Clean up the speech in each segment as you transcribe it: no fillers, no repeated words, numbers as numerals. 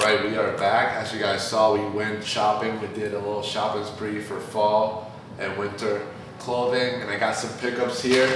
Right, we are back. As you guys saw, we went shopping. We did a little shopping spree for fall and winter clothing, and I got some pickups here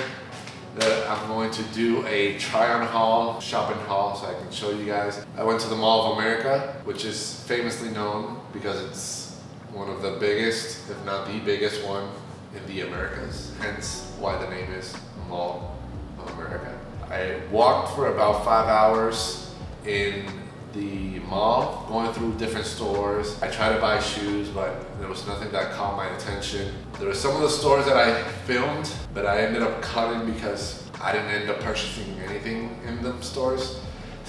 that I'm going to do a try-on haul, shopping haul, so I can show you guys. I went to the Mall of America, which is famously known because it's one of the biggest, if not the biggest one in the Americas, hence why the name is Mall of America. I walked for about 5 hours in the mall, going through different stores. I tried to buy shoes, but there was nothing that caught my attention. There were some of the stores that I filmed, but I ended up cutting because I didn't end up purchasing anything in them stores.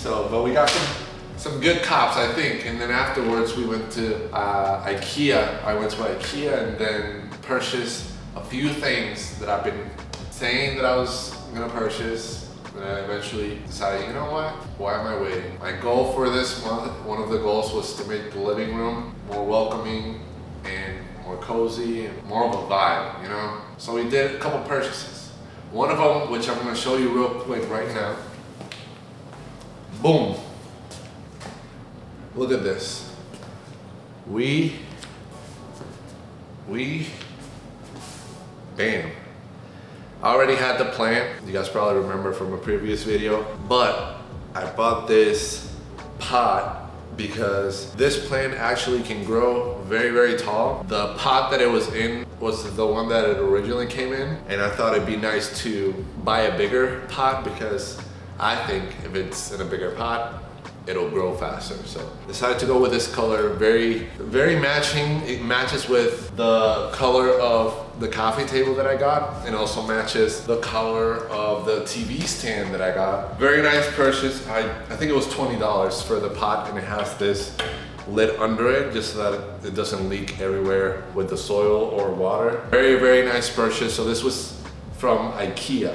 But we got some good cops, I think. And then afterwards, we went to IKEA. I went to IKEA and then purchased a few things that I've been saying that I was gonna purchase. And I eventually decided, you know what? Why am I waiting? My goal for this month, one of the goals was to make the living room more welcoming and more cozy and more of a vibe, you know? So we did a couple purchases. One of them, which I'm gonna show you real quick right now. Boom. Look at this. Bam. I already had the plant, you guys probably remember from a previous video, but I bought this pot because this plant actually can grow very, very tall. The pot that it was in was the one that it originally came in, and I thought it'd be nice to buy a bigger pot because I think if it's in a bigger pot, it'll grow faster. So decided to go with this color, very, very matching. It matches with the color of the coffee table that I got, and also matches the color of the TV stand that I got. Very nice purchase. I think it was $20 for the pot, and it has this lid under it just so that it doesn't leak everywhere with the soil or water. Very, very nice purchase. So this was from IKEA.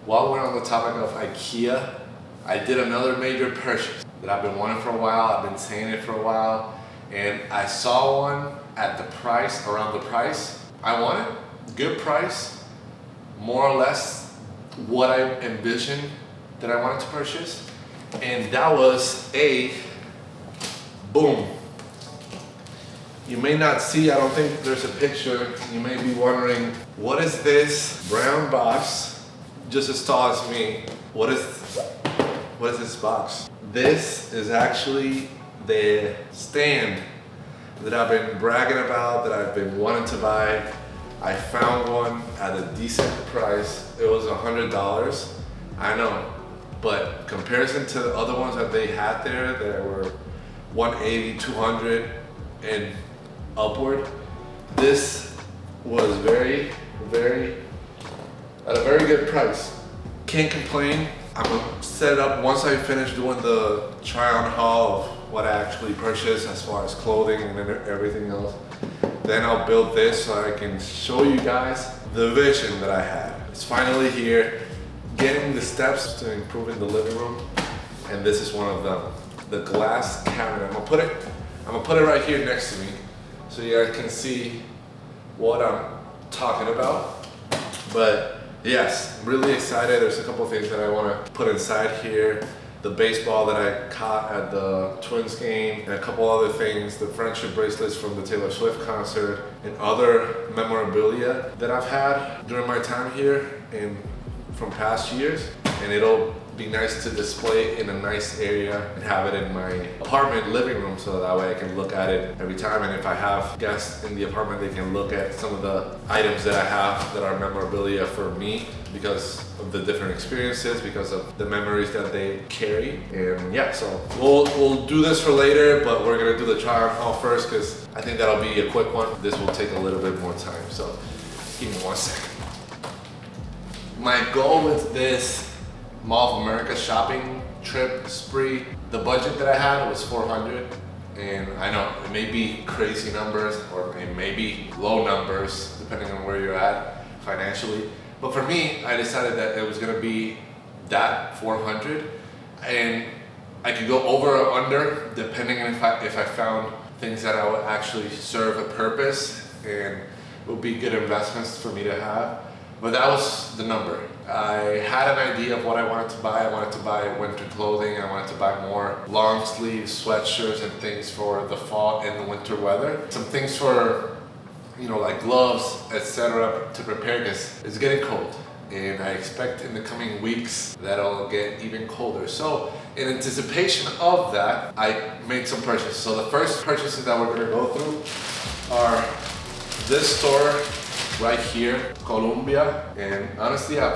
While we're on the topic of IKEA, I did another major purchase that I've been wanting for a while. I've been saying it for a while, and I saw one at the price, around the price I wanted. Good price, more or less what I envisioned that I wanted to purchase, and that was a boom. You may not see, I don't think there's a picture. You may be wondering, what is this brown box just as tall as me? What is this box? This is actually the stand that I've been bragging about, that I've been wanting to buy. I found one at a decent price. It was $100, I know, but comparison to the other ones that they had there that were $180, $200 and upward, this was very, very, at a very good price. Can't complain. I'm gonna set it up once I finish doing the try-on haul of what I actually purchased as far as clothing and everything else. Then I'll build this so I can show you guys the vision that I had. It's finally here, getting the steps to improving the living room, and this is one of them. The glass cabinet. I'm gonna put it right here next to me so you guys can see what I'm talking about. But yes, I'm really excited. There's a couple things that I want to put inside here. The baseball that I caught at the Twins game, and a couple other things, the friendship bracelets from the Taylor Swift concert, and other memorabilia that I've had during my time here and from past years. And it'll be nice to display in a nice area and have it in my apartment living room, so that way I can look at it every time. And if I have guests in the apartment, they can look at some of the items that I have that are memorabilia for me because of the different experiences, because of the memories that they carry. And yeah, so we'll do this for later, but we're gonna do the try on haul first because I think that'll be a quick one. This will take a little bit more time, so give me 1 second. My goal with this Mall of America shopping trip spree, the budget that I had was $400, and I know it may be crazy numbers or it may be low numbers depending on where you're at financially, but for me, I decided that it was gonna be that $400, and I could go over or under depending on if I found things that I would actually serve a purpose and would be good investments for me to have. But that was the number. I had an idea of what I wanted to buy. I wanted to buy winter clothing. I wanted to buy more long sleeve sweatshirts and things for the fall and the winter weather. Some things for, you know, like gloves, etc. to prepare because it's getting cold. And I expect in the coming weeks that it'll get even colder. So in anticipation of that, I made some purchases. So the first purchases that we're gonna go through are this store right here, Columbia. And honestly, I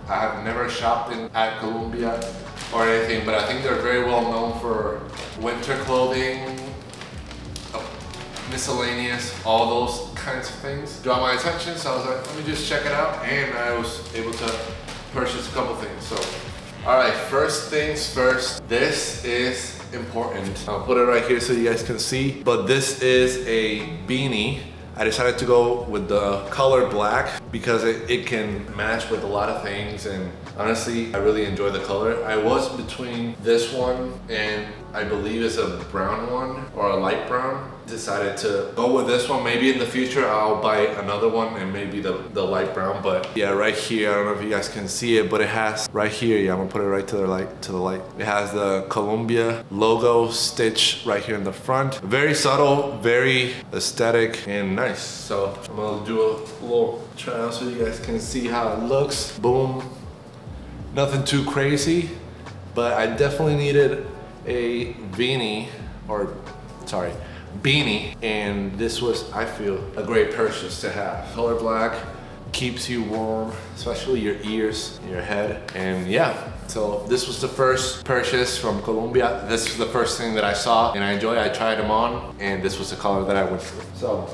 have never shopped at Columbia or anything, but I think they're very well known for winter clothing, miscellaneous, all those kinds of things. Draw my attention, so I was like, let me just check it out, and I was able to purchase a couple things. So, all right, first things first, this is important. I'll put it right here so you guys can see, but this is a beanie. I decided to go with the color black because it can match with a lot of things, and honestly, I really enjoy the color. I was between this one and I believe it's a brown one or a light brown. Decided to go with this one. Maybe in the future I'll buy another one and maybe the light brown, but yeah, right here, I don't know if you guys can see it, but it has right here, yeah, I'm gonna put it right to the light. It has the Columbia logo stitch right here in the front. Very subtle, very aesthetic and nice. So I'm gonna do a little trial so you guys can see how it looks. Boom. Nothing too crazy, but I definitely needed a beanie, and this was, I feel, a great purchase to have. Color black keeps you warm, especially your ears and your head. And yeah, so this was the first purchase from Columbia. This was the first thing that I saw and I enjoyed. I tried them on and this was the color that I went for. So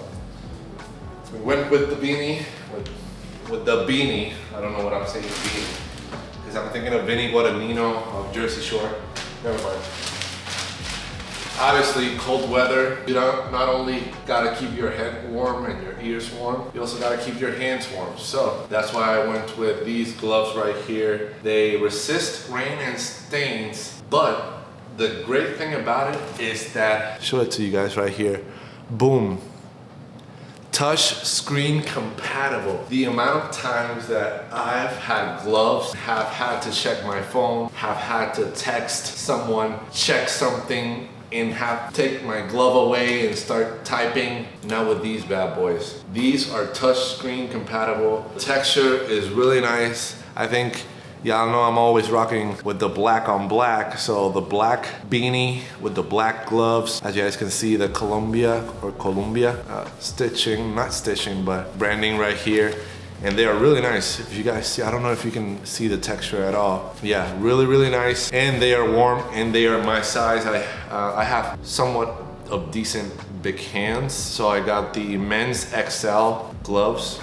we went with the beanie, with the beanie. I don't know what I'm saying, beanie, because I'm thinking of Vinny Guadagnino of Jersey Shore. Never mind. Obviously, cold weather, you know, not only gotta keep your head warm and your ears warm, you also gotta keep your hands warm. So that's why I went with these gloves right here. They resist rain and stains, but the great thing about it is that, show it to you guys right here, boom. Touch screen compatible. The amount of times that I've had gloves, have had to check my phone, have had to text someone, check something, and have to take my glove away and start typing. Now with these bad boys. These are touch screen compatible. The texture is really nice. I think y'all know I'm always rocking with the black on black. So the black beanie with the black gloves. As you guys can see, the Columbia stitching, not stitching, but branding right here. And they are really nice. If you guys see, I don't know if you can see the texture at all. Yeah, really, really nice. And they are warm and they are my size. I have somewhat of decent big hands. So I got the men's XL gloves.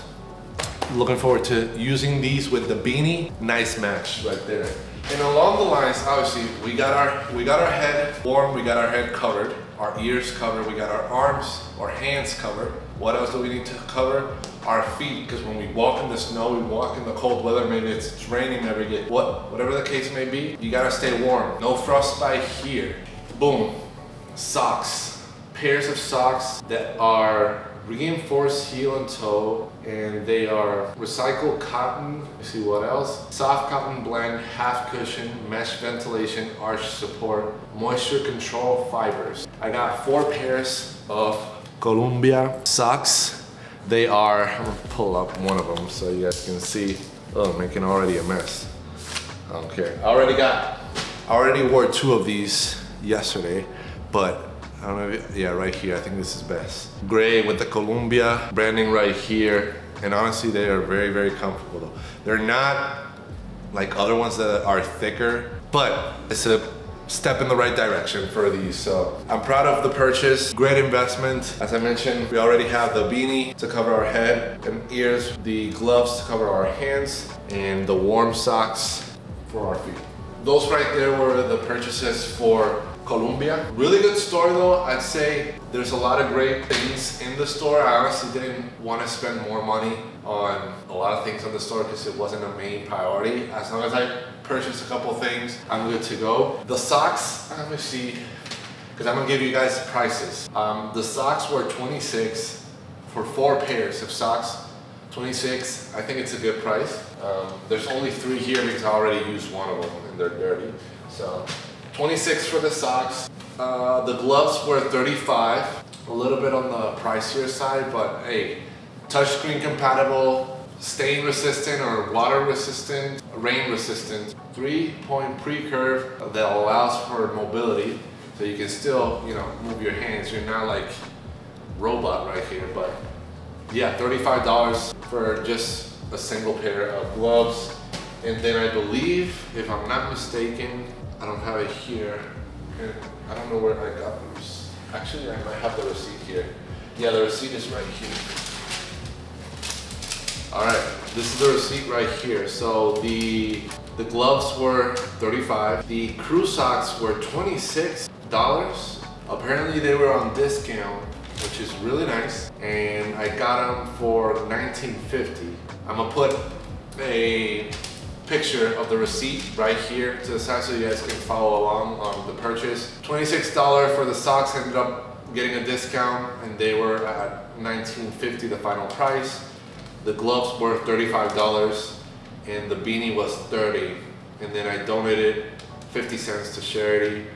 Looking forward to using these with the beanie. Nice match right there. And along the lines, obviously, we got our head warm, we got our head covered, our ears covered, we got our arms or hands covered. What else do we need to cover? Our feet, because when we walk in the snow, we walk in the cold weather, maybe it's raining every day, whatever the case may be, you gotta stay warm. No frostbite here. Boom. Socks. Pairs of socks that are reinforced heel and toe, and they are recycled cotton. Let's see what else. Soft cotton blend, half cushion, mesh ventilation, arch support, moisture control fibers. I got 4 pairs of Columbia socks. They are, I'm gonna pull up one of them so you guys can see. Oh, I'm making already a mess. I don't care. I already wore 2 of these yesterday, but I don't know if, yeah, right here, I think this is best. Gray with the Columbia branding right here. And honestly, they are very, very comfortable though. They're not like other ones that are thicker, but it's a step in the right direction for these. So I'm proud of the purchase. Great investment. As I mentioned, we already have the beanie to cover our head and ears, the gloves to cover our hands, and the warm socks for our feet. Those right there were the purchases for Columbia. Really good store though. I'd say there's a lot of great things in the store. I honestly didn't want to spend more money on a lot of things on the store because it wasn't a main priority. As long as I purchased a couple things, I'm good to go. The socks, let me see, because I'm gonna give you guys prices. The socks were $26 for 4 pairs of socks. $26, I think it's a good price. There's only 3 here because I already used one of them and they're dirty. So $26 for the socks. The gloves were $35, a little bit on the pricier side, but hey, touchscreen compatible, stain resistant or water resistant, rain resistant, 3-point pre-curve that allows for mobility, so you can still, you know, move your hands. You're not like robot right here, but yeah, $35 for just a single pair of gloves. And then I believe, if I'm not mistaken, I don't have it here, and I don't know where I got those. Actually, I might have the receipt here. Yeah, the receipt is right here. All right, this is the receipt right here. So the gloves were $35. The crew socks were $26. Apparently they were on discount, which is really nice. And I got them for $19.50. I'm gonna put a picture of the receipt right here to the side so you guys can follow along on the purchase. $26 for the socks, ended up getting a discount and they were at $19.50, the final price. The gloves were $35 and the beanie was $30. And then I donated 50 cents to charity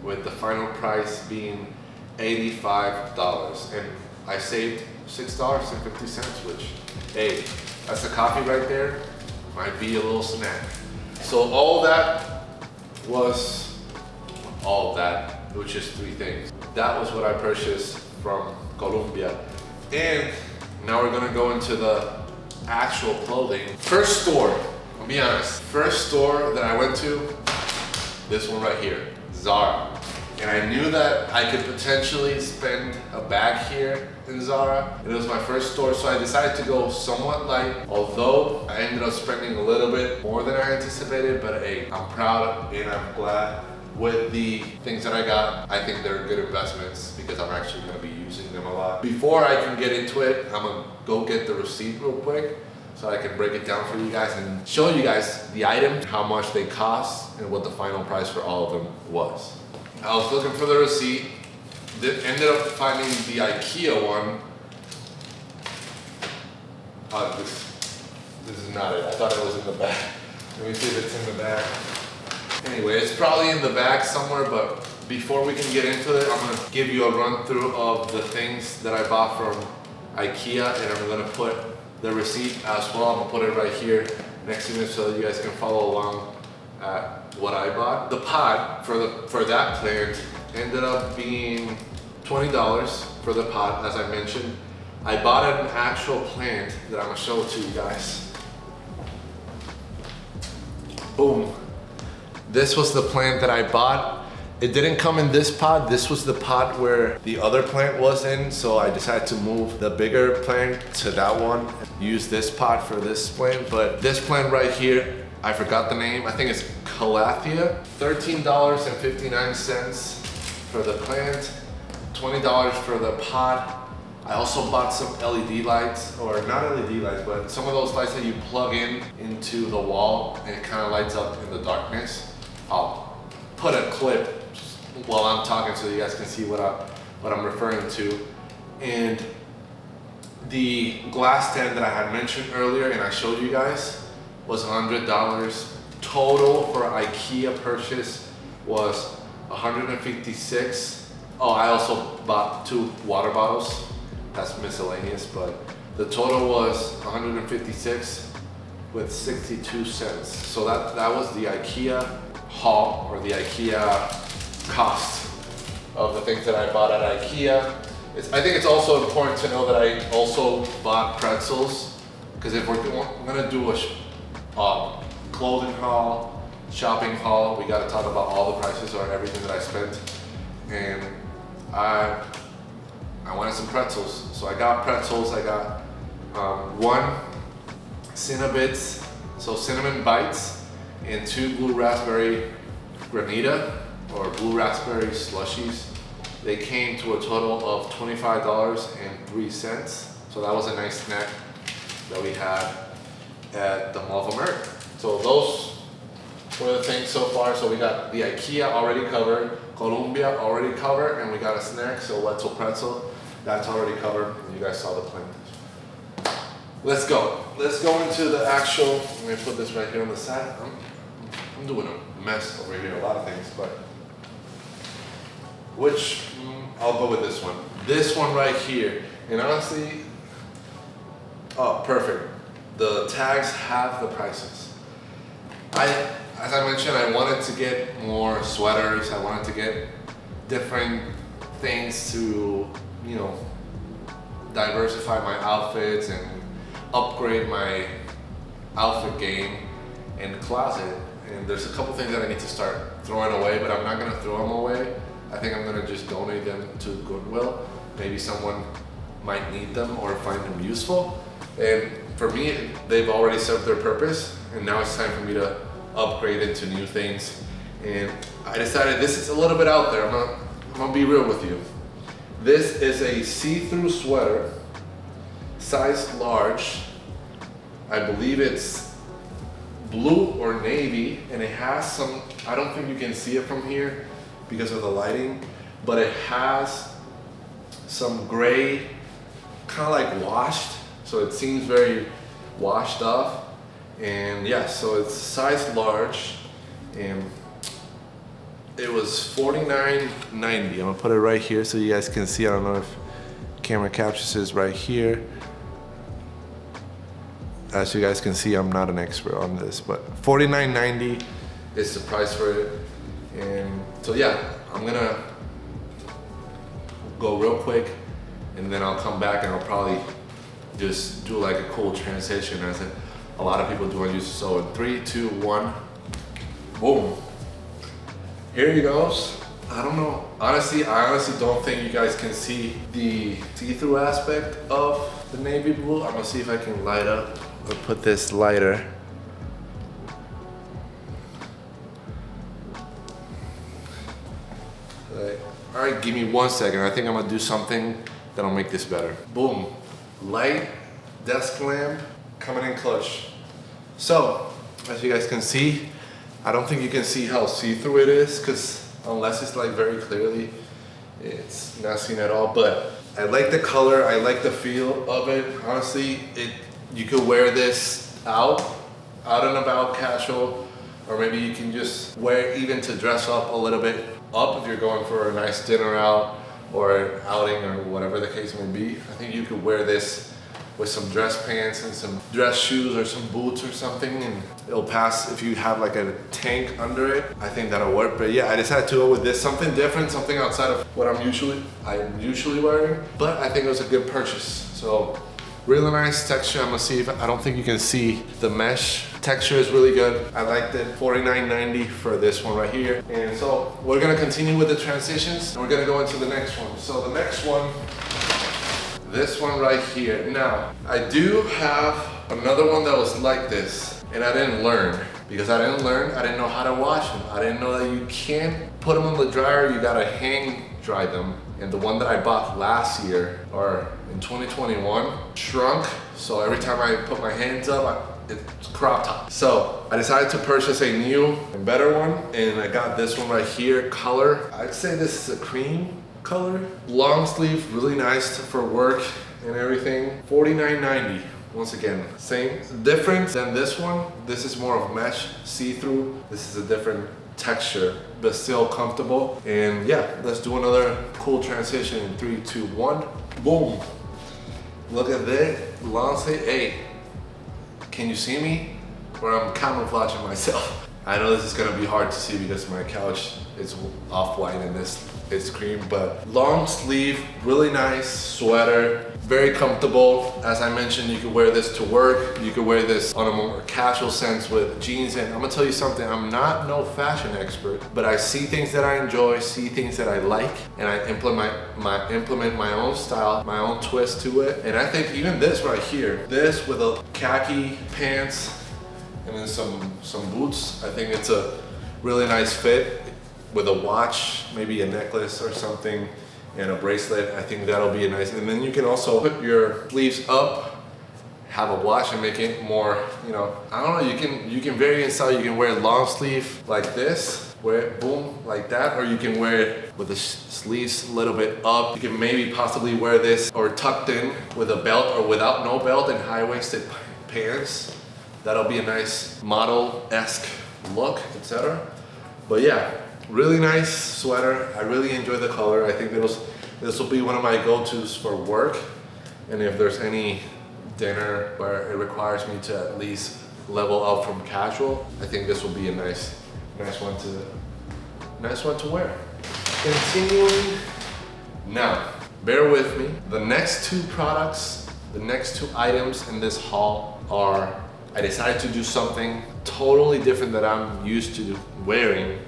with the final price being $85. And I saved $6.50, which, hey, that's a coffee right there. Might be a little snack. So all that, which is 3 things. That was what I purchased from Colombia. And now we're gonna go into the actual clothing. First store, I'll be honest, first store that I went to, this one right here, Zara. And I knew that I could potentially spend a bag here in Zara. It was my first store, so I decided to go somewhat light, although I ended up spending a little bit more than I anticipated, but hey, I'm proud and I'm glad with the things that I got. I think they're good investments because I'm actually gonna be using them a lot. Before I can get into it, I'm gonna go get the receipt real quick so I can break it down for you guys and show you guys the items, how much they cost, and what the final price for all of them was. I was looking for the receipt, ended up finding the IKEA one. This is not it. I thought it was in the bag. Let me see if it's in the bag. Anyway, it's probably in the bag somewhere, but before we can get into it, I'm gonna give you a run through of the things that I bought from IKEA, and I'm gonna put the receipt as well. I'm gonna put it right here next to me so that you guys can follow along at what I bought. The pot for that plant ended up being $20 for the pot, as I mentioned. I bought an actual plant that I'm gonna show it to you guys. Boom. This was the plant that I bought. It didn't come in this pot. This was the pot where the other plant was in, so I decided to move the bigger plant to that one and use this pot for this plant. But this plant right here, I forgot the name. I think it's Calathea. $13.59 for the plant, $20 for the pot. I also bought some LED lights, or not LED lights, but some of those lights that you plug into the wall and it kind of lights up in the darkness. I'll put a clip while I'm talking so you guys can see what I'm referring to. And the glass stand that I had mentioned earlier and I showed you guys was $100. Total for IKEA purchase was $156. Oh, I also bought 2 water bottles. That's miscellaneous, but the total was $156 with 62 cents. So that was the IKEA haul, or the IKEA cost of the things that I bought at IKEA. I think it's also important to know that I also bought pretzels, because if we're gonna do a clothing haul, shopping haul, we gotta talk about all the prices or everything that I spent. And I wanted some pretzels, so I got pretzels. I got 1 Cinnabits, so cinnamon bites, and 2 blue raspberry granita or blue raspberry slushies. They came to a total of $25.03. So that was a nice snack that we had at the Mall of America. So those were the things so far. So we got the IKEA already covered, Colombia already covered, and we got a snack, so Wetzel pretzel, that's already covered, and you guys saw the plant. let's go. Let's go into the actual, let me put this right here on the side. I'm doing a mess over here, a lot of things, but I'll go with this one. This one right here, and honestly, oh, perfect. The tags have the prices. As I mentioned, I wanted to get more sweaters. I wanted to get different things to, you know, diversify my outfits and upgrade my outfit game and closet. And there's a couple things that I need to start throwing away, but I'm not gonna throw them away. I think I'm gonna just donate them to Goodwill. Maybe someone might need them or find them useful. And for me, they've already served their purpose, and now it's time for me to upgrade into new things. And I decided this is a little bit out there. I'm gonna be real with you. This is a see-through sweater, size large. I believe it's blue or navy, and it has some, I don't think you can see it from here because of the lighting, but it has some gray, kind of like washed, so it seems very washed off. And yeah, so it's size large, and it was $49.90. I'm gonna put it right here so you guys can see. I don't know if camera captures this right here. As you guys can see, I'm not an expert on this, but $49.90 is the price for it. And so yeah, I'm gonna go real quick, and then I'll come back and I'll probably just do like a cool transition as a lot of people do on YouTube. So in 3, 2, 1, boom. Here he goes. I don't know. Honestly, I honestly don't think you guys can see the see-through aspect of the navy blue. I'm gonna see if I can light up or put this lighter. All right, give me 1 second. I think I'm gonna do something that'll make this better. Boom. Light desk lamp coming in clutch. So, as you guys can see, I don't think you can see how see-through it is, because unless it's like very clearly, it's not seen at all. But I like the color, I like the feel of it. Honestly, you could wear this out and about, casual, or maybe you can just wear it even to dress up a little bit up if you're going for a nice dinner out or an outing or whatever the case may be. I think you could wear this with some dress pants and some dress shoes or some boots or something, and it'll pass if you have like a tank under it. I think that'll work. But yeah, I decided to go with this, something different, something outside of what I'm usually wearing. But I think it was a good purchase. So really nice texture. I'm gonna see if, I don't think you can see the mesh. Texture is really good. I liked it. $49.90 for this one right here. And so we're gonna continue with the transitions, and we're gonna go into the next one. So the next one, this one right here. Now, I do have another one that was like this, and I didn't learn. Because I didn't know how to wash them. I didn't know that you can't put them in the dryer, you gotta hang dry them. And the one that I bought last year, or in 2021, shrunk. So every time I put my hands up, it's crop top. So I decided to purchase a new and better one, and I got this one right here, color. I'd say this is a cream color. Long sleeve, really nice for work and everything. $49.90. Once again, same difference than this one. This is more of mesh, see-through. This is a different texture, but still comfortable. And yeah, let's do another cool transition in 3, 2, 1. Boom. Look at that. Long sleeve. Hey, can you see me? Or I'm camouflaging myself. I know this is gonna be hard to see because my couch is off-white and this is cream, but long sleeve, really nice sweater, very comfortable. As I mentioned, you could wear this to work. You could wear this on a more casual sense with jeans. And I'm gonna tell you something, I'm not no fashion expert, but I see things that I enjoy, see things that I like, and I implement my own style, my own twist to it. And I think even this right here, this with a khaki pants, and then some boots. I think it's a really nice fit with a watch, maybe a necklace or something, and a bracelet. I think that'll be a nice, and then you can also put your sleeves up, have a watch, and make it more, you know, I don't know, you can vary in style. You can wear long sleeve like this wear it boom like that, or you can wear it with the sleeves a little bit up. You can maybe possibly wear this or tucked in with a belt or without no belt and high-waisted pants. That'll be a nice model-esque look, etc. But yeah, really nice sweater. I really enjoy the color. I think this will be one of my go-tos for work. And if there's any dinner where it requires me to at least level up from casual, I think this will be a nice one to wear. Continuing, now, bear with me. The next two products, the next two items in this haul are, I decided to do something totally different that I'm used to wearing.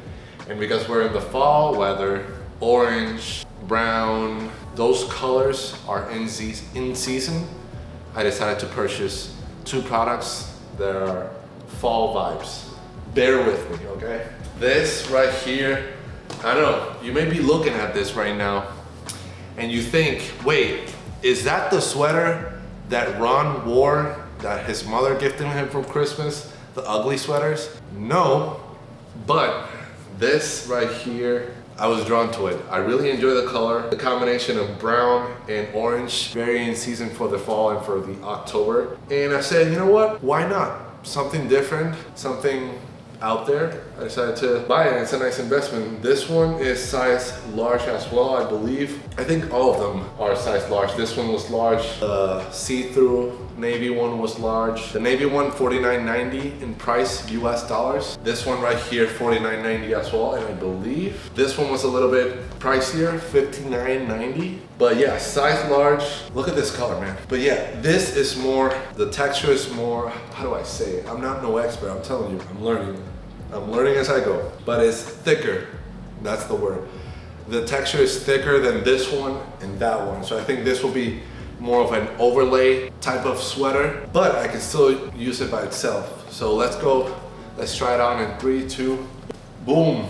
And because we're in the fall weather, orange, brown, those colors are in season. I decided to purchase two products that are fall vibes. Bear with me, okay? This right here, I don't know, you may be looking at this right now and you think, wait, is that the sweater that Ron wore that his mother gifted him for Christmas? The ugly sweaters? No, but this right here, I was drawn to it. I really enjoy the color. The combination of brown and orange, very in season for the fall and for the October. And I said, you know what? Why not? Something different, something out there. I decided to buy it. It's a nice investment. This one is size large as well, I believe. I think all of them are size large. This one was large. The see-through navy one was large. The navy one, $49.90 in price, US dollars. This one right here, $49.90 as well. And I believe this one was a little bit pricier, $59.90. But yeah, size large. Look at this color, man. But yeah, this is more, the texture is more, how do I say it? I'm not no expert, I'm telling you, I'm learning. I'm learning as I go, but it's thicker. That's the word. The texture is thicker than this one and that one. So I think this will be more of an overlay type of sweater, but I can still use it by itself. So let's go, let's try it on in 3, 2, boom.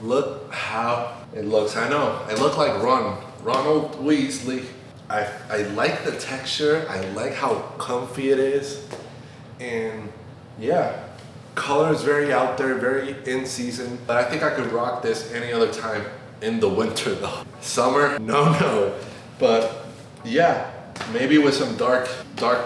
Look how it looks. I know, I look like Ronald Weasley. I like the texture. I like how comfy it is. And yeah, color is very out there, very in season. But I think I could rock this any other time in the winter though. Summer, no. But yeah, maybe with some dark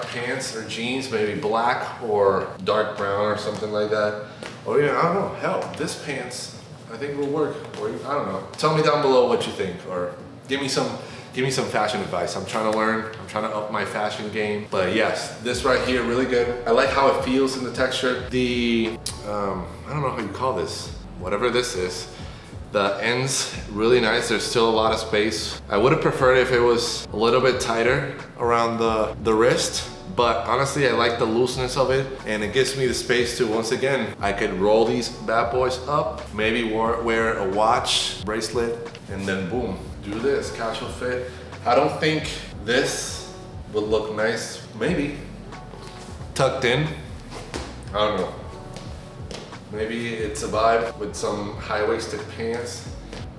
pants or jeans, maybe black or dark brown or something like that. Or yeah, I don't know, hell, this pants I think will work. Or I don't know. Tell me down below what you think, or give me some fashion advice. I'm trying to learn, I'm trying to up my fashion game. But yes, this right here, really good. I like how it feels in the texture. The, I don't know how you call this, whatever this is. The ends, really nice. There's still a lot of space. I would have preferred if it was a little bit tighter around the wrist, but honestly, I like the looseness of it, and it gives me the space to, once again, I could roll these bad boys up, maybe wear a watch, bracelet, and then boom, do this, casual fit. I don't think this would look nice, maybe tucked in, I don't know. Maybe it's a vibe with some high-waisted pants.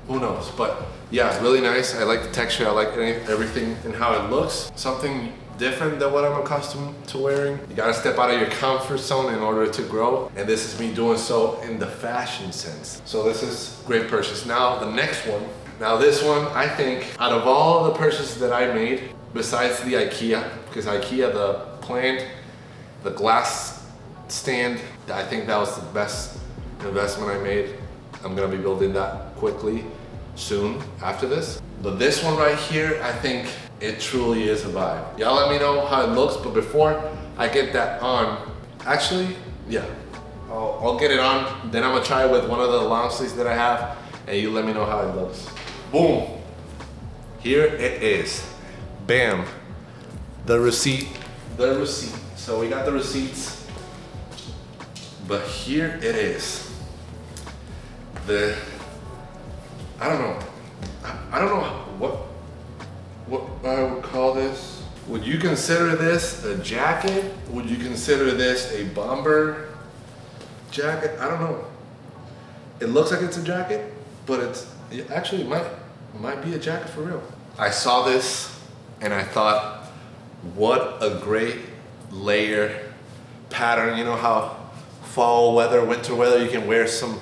Who knows? But yeah, really nice. I like the texture. I like everything and how it looks. Something different than what I'm accustomed to wearing. You gotta step out of your comfort zone in order to grow. And this is me doing so in the fashion sense. So this is a great purchase. Now the next one. Now this one, I think, out of all the purchases that I made, besides the IKEA, because IKEA, the plant, the glass stand, I think that was the best investment I made. I'm gonna be building that quickly soon after this. But this one right here, I think it truly is a vibe. Y'all let me know how it looks, but before I get that on, actually, yeah, I'll get it on, then I'm gonna try it with one of the long sleeves that I have, and you let me know how it looks. Boom, here it is. Bam, the receipt. So we got the receipts. But here it is. I don't know what I would call this. Would you consider this a jacket? Would you consider this a bomber jacket? I don't know. It looks like it's a jacket, but it actually might be a jacket for real. I saw this and I thought, what a great layer pattern. You know how fall weather, winter weather. You can wear some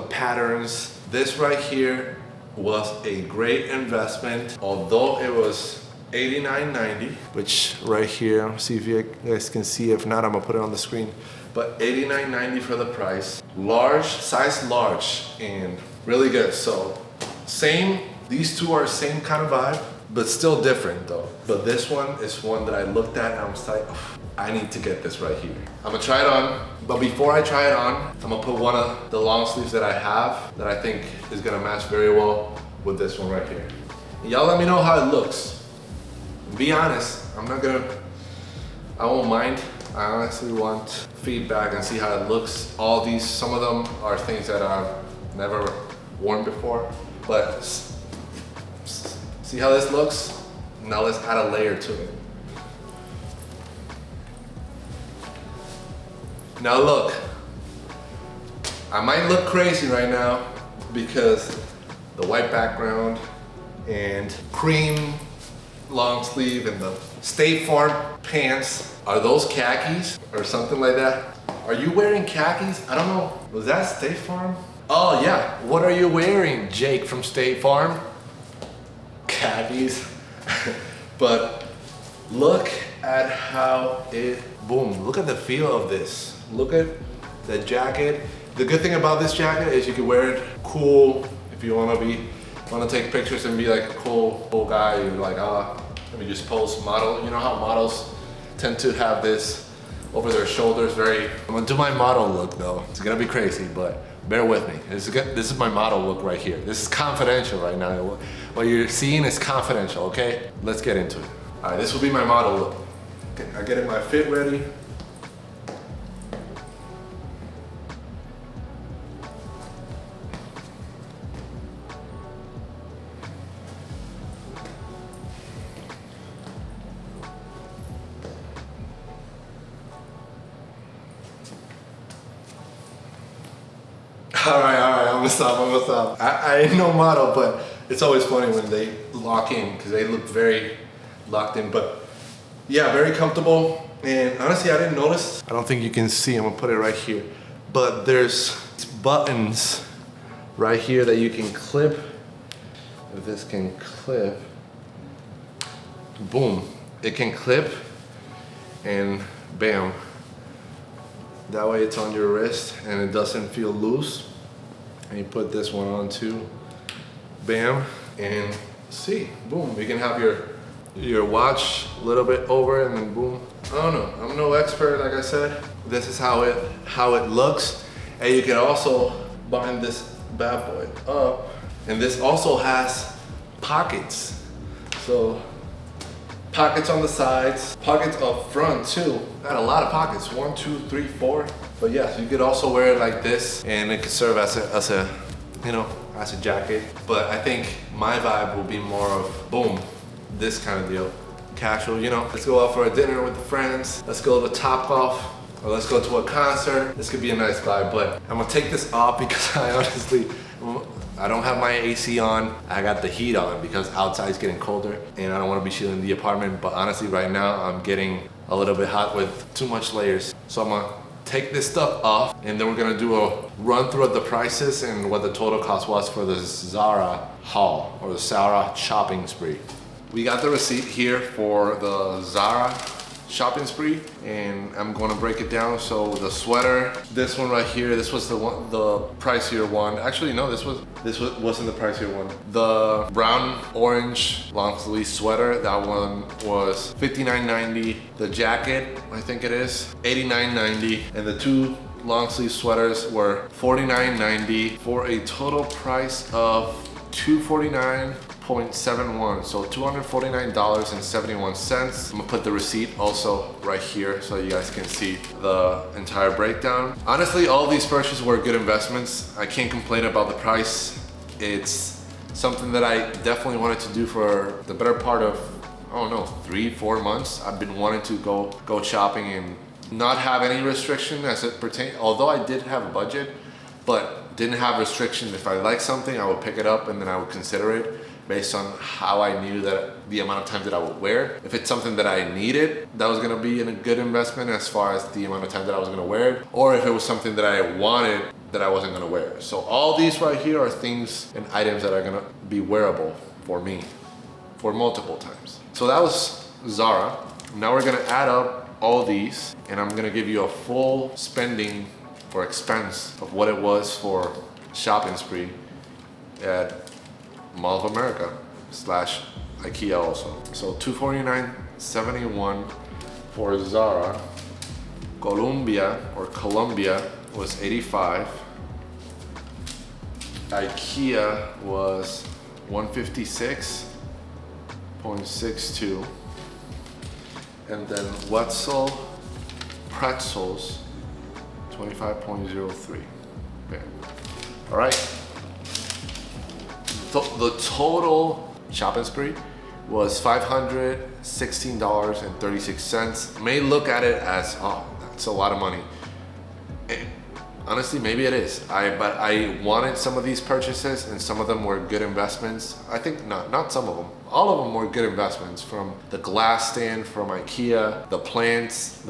patterns. This right here was a great investment, although it was $89.90, which right here, see if you guys can see. If not, I'm gonna put it on the screen. But $89.90 for the price. Large, size large, and really good. So same, these two are same kind of vibe, but still different though. But this one is one that I looked at and I was like, oh, I need to get this right here. I'm gonna try it on, but before I try it on, I'm gonna put one of the long sleeves that I have that I think is gonna match very well with this one right here. Y'all let me know how it looks. Be honest, I won't mind. I honestly want feedback and see how it looks. All these, some of them are things that I've never worn before, but see how this looks? Now let's add a layer to it. Now look, I might look crazy right now because the white background and cream long sleeve and the State Farm pants. Are those khakis or something like that? Are you wearing khakis? I don't know. Was that State Farm? Oh yeah. What are you wearing, Jake from State Farm? Khakis. But look at how it, boom. Look at the feel of this. Look at the jacket. The good thing about this jacket is you can wear it cool if you want to take pictures and be like a cool guy. You're like, let me just pose model. You know how models tend to have this over their shoulders. I'm gonna do my model look though. It's gonna be crazy, but bear with me. This is my model look right here. This is confidential right now. What you're seeing is confidential, okay? Let's get into it. All right, this will be my model look. Okay, I get my fit ready. All right, I'm gonna stop. I ain't no model, but it's always funny when they lock in because they look very locked in, but yeah, very comfortable. And honestly, I didn't notice. I don't think you can see, I'm gonna put it right here, but there's buttons right here that you can clip. If this can clip, boom, it can clip and bam. That way it's on your wrist and it doesn't feel loose. And you put this one on too. Bam, and see, boom. You can have your watch a little bit over and then boom. I don't know, I'm no expert, like I said. This is how it looks. And you can also bind this bad boy up. And this also has pockets. So pockets on the sides, pockets up front too. Got a lot of pockets, 1, 2, 3, 4. But yes, you could also wear it like this and it could serve as a jacket. But I think my vibe will be more of, boom, this kind of deal. Casual, let's go out for a dinner with the friends. Let's go to Topgolf or let's go to a concert. This could be a nice vibe, but I'm gonna take this off because I don't have my AC on. I got the heat on because outside's getting colder and I don't want to be chilling in the apartment. But honestly, right now I'm getting a little bit hot with too much layers. So I'm gonna take this stuff off and then we're gonna do a run through of the prices and what the total cost was for the Zara haul or the Zara shopping spree. We got the receipt here for the Zara shopping spree and I'm going to break it down. So the sweater, this one right here, this was the pricier one. Actually no, this wasn't the pricier one. The brown orange long sleeve sweater, that one was $59.90. The jacket, I think it is $89.90, and the two long sleeve sweaters were $49.90 for a total price of $249.71, so $249.71. I'm gonna put the receipt also right here so you guys can see the entire breakdown. Honestly, all these purchases were good investments. I can't complain about the price. It's something that I definitely wanted to do for the better part of, I don't know, 3-4 months. I've been wanting to go shopping and not have any restriction as it pertains, although I did have a budget, but didn't have restriction. If I like something, I would pick it up and then I would consider it. based on how I knew that the amount of time that I would wear. If it's something that I needed, that was gonna be a good investment as far as the amount of time that I was gonna wear it, or if it was something that I wanted that I wasn't gonna wear. So all these right here are things and items that are gonna be wearable for me for multiple times. So that was Zara. Now we're gonna add up all these and I'm gonna give you a full spending or expense of what it was for shopping spree at Mall of America / IKEA also. So $249.71 for Zara. Columbia was $85. IKEA was $156.62. And then Wetzel pretzels, 25.03. Bam. All right. The total shopping spree was $516.36. May look at it as, oh, that's a lot of money. Honestly, maybe it is. But I wanted some of these purchases, and some of them were good investments. I think not some of them. All of them were good investments. From the glass stand from IKEA, the plants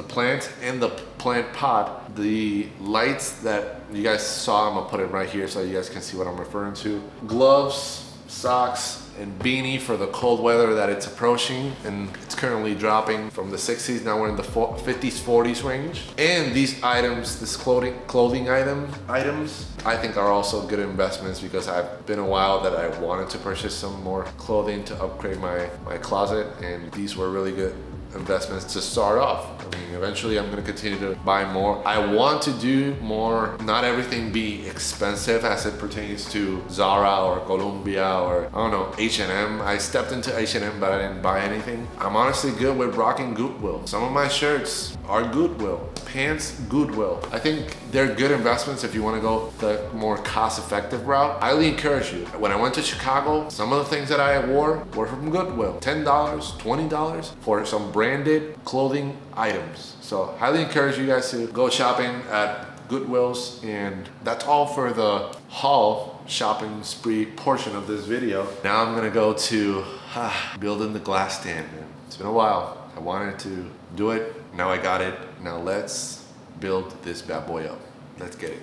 and the plant pot, the lights that you guys saw. I'm gonna put it right here so you guys can see what I'm referring to. Gloves, socks, and beanie for the cold weather that it's approaching, and it's currently dropping from the 60s. Now we're in the 50s, 40s range. And these items, this clothing items, I think are also good investments because I've been a while that I wanted to purchase some more clothing to upgrade my closet, and these were really good investments to start off. I mean, eventually I'm gonna continue to buy more. I want to do more, not everything be expensive as it pertains to Zara or Columbia or, I don't know, H&M. I stepped into H&M, but I didn't buy anything. I'm honestly good with rocking Goodwill. Some of my shirts are Goodwill. Pants, Goodwill. I think they're good investments if you wanna go the more cost-effective route. I highly encourage you. When I went to Chicago, some of the things that I wore were from Goodwill. $10, $20 for some branded clothing items. So highly encourage you guys to go shopping at Goodwills, and that's all for the haul shopping spree portion of this video. Now I'm gonna go to building the glass stand. It's been a while. I wanted to do it. Now I got it. Now let's build this bad boy up. Let's get it.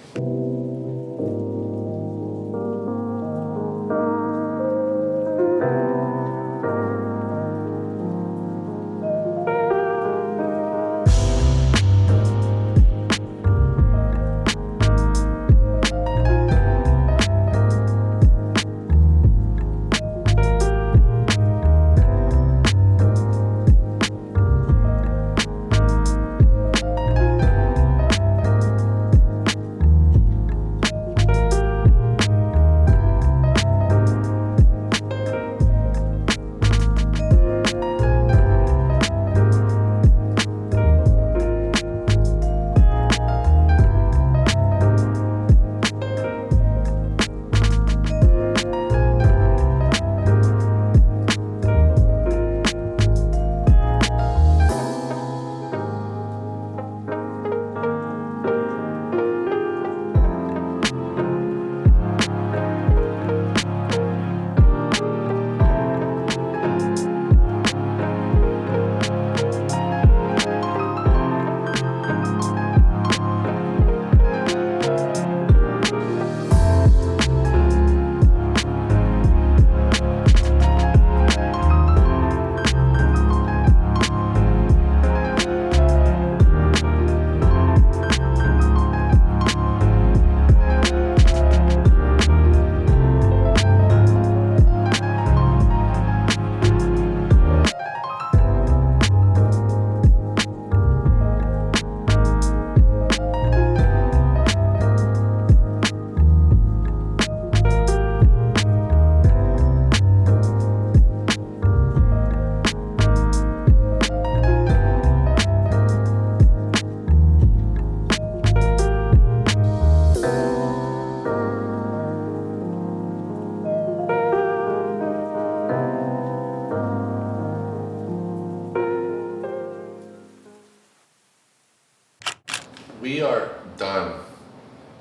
We are done,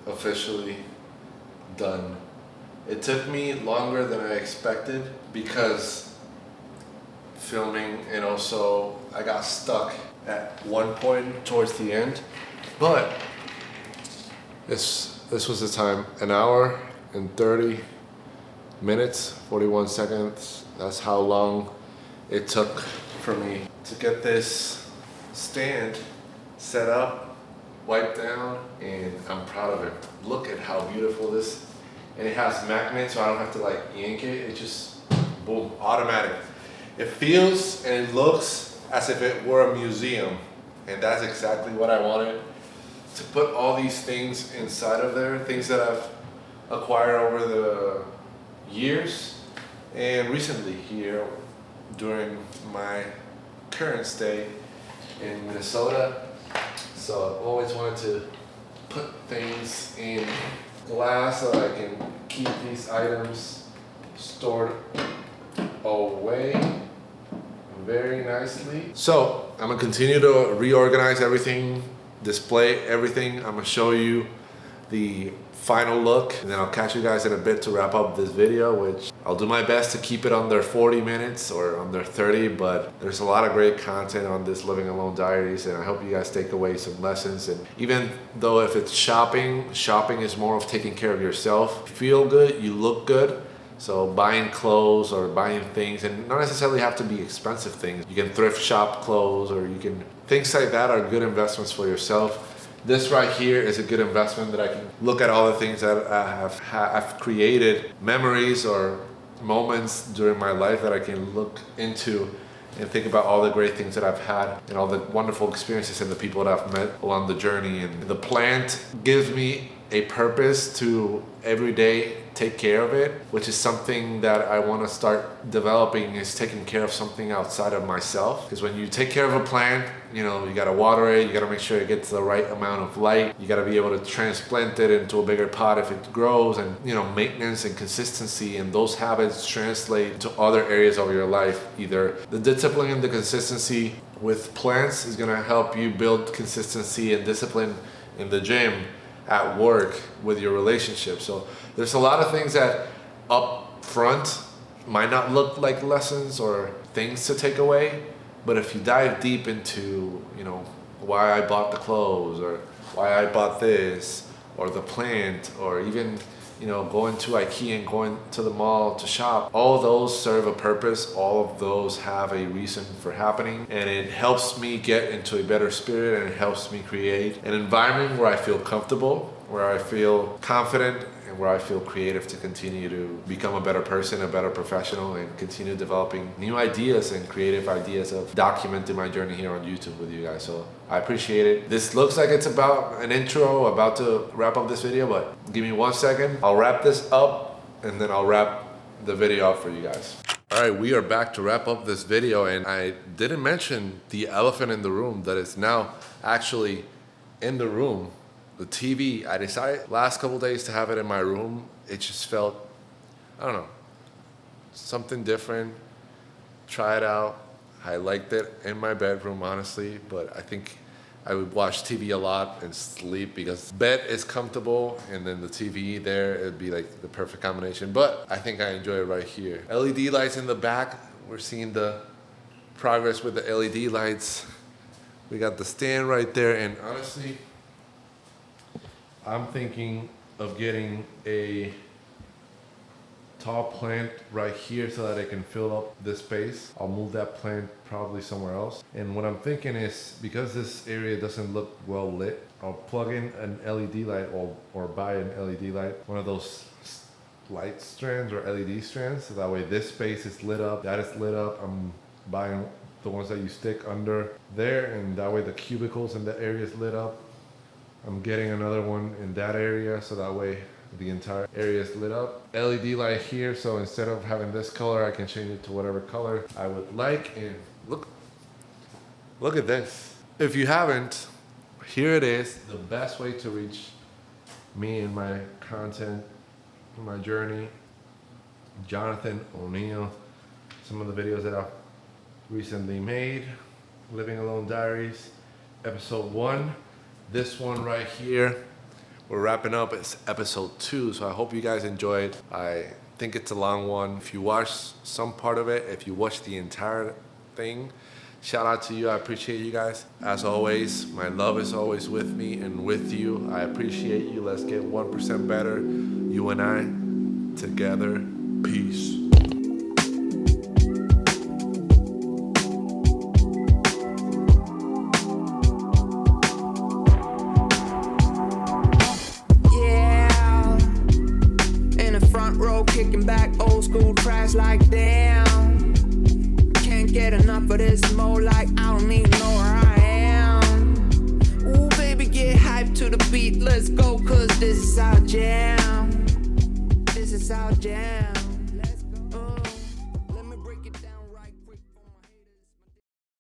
officially done It took me longer than I expected because filming, and also I got stuck at one point towards the end. But this was the time, 1 hour and 30 minutes, 41 seconds. That's how long it took for me to get this stand set up, wiped down, and I'm proud of it. Look at how beautiful this, and it has magnets, so I don't have to like yank it. It just, boom, automatic. It feels and it looks as if it were a museum, and that's exactly what I wanted. To put all these things inside of there, things that I've acquired over the years and recently here during my current stay in Minnesota. So I've always wanted to put things in glass so I can keep these items stored away very nicely. So I'm gonna continue to reorganize everything, display everything. I'm gonna show you the final look, and then I'll catch you guys in a bit to wrap up this video, which I'll do my best to keep it under 40 minutes or under 30, but there's a lot of great content on this Living Alone Diaries, and I hope you guys take away some lessons. And even though if it's shopping is more of taking care of yourself. You feel good, you look good. So buying clothes or buying things, and not necessarily have to be expensive things. You can thrift shop clothes, or you can, things like that are good investments for yourself. This right here is a good investment that I can look at all the things that I've created, memories or moments during my life that I can look into and think about all the great things that I've had and all the wonderful experiences and the people that I've met along the journey. And the plant gives me a purpose to every day take care of it, which is something that I want to start developing, is taking care of something outside of myself. Because when you take care of a plant, you know, you got to water it, you got to make sure it gets the right amount of light, you got to be able to transplant it into a bigger pot if it grows, and you know, maintenance and consistency, and those habits translate to other areas of your life. Either the discipline and the consistency with plants is going to help you build consistency and discipline in the gym, at work, with your relationship. So there's a lot of things that up front might not look like lessons or things to take away, but if you dive deep into, you know, why I bought the clothes, or why I bought this, or the plant, or even, you know, going to IKEA and going to the mall to shop, all of those serve a purpose. All of those have a reason for happening, and it helps me get into a better spirit, and it helps me create an environment where I feel comfortable, where I feel confident, and where I feel creative to continue to become a better person, a better professional, and continue developing new ideas and creative ideas of documenting my journey here on YouTube with you guys. So I appreciate it. This looks like it's about an intro, about to wrap up this video, but give me 1 second. I'll wrap this up, and then I'll wrap the video up for you guys. All right, we are back to wrap up this video, and I didn't mention the elephant in the room that is now actually in the room. The TV, I decided last couple days to have it in my room. It just felt, I don't know, something different. Try it out. I liked it in my bedroom, honestly, but I think I would watch TV a lot and sleep because bed is comfortable, and then the TV there, it'd be like the perfect combination. But I think I enjoy it right here. LED lights in the back. We're seeing the progress with the LED lights. We got the stand right there, and honestly, I'm thinking of getting a tall plant right here so that I can fill up this space. I'll move that plant probably somewhere else. And what I'm thinking is, because this area doesn't look well lit, I'll plug in an LED light or buy an LED light, one of those light strands or LED strands, so that way this space is lit up, that is lit up. I'm buying the ones that you stick under there, and that way the cubicles in the area is lit up. I'm getting another one in that area, so that way the entire area is lit up. LED light here, so instead of having this color, I can change it to whatever color I would like. And look at this. If you haven't, here it is, the best way to reach me and my content, my journey. Jonathan O'Neill, some of the videos that I've recently made. Living Alone Diaries, episode 1. This one right here, we're wrapping up. It's episode 2, so I hope you guys enjoyed. I think it's a long one. If you watched some part of it, if you watched the entire thing, shout out to you. I appreciate you guys. As always, my love is always with me and with you. I appreciate you. Let's get 1% better. You and I together. Peace. Yeah, in the front row, kicking back old school tracks like damn. Can't get enough of this more, like I don't even know where I am. Ooh, baby, get hyped to the beat, let's go, cause this is our jam. This is our jam.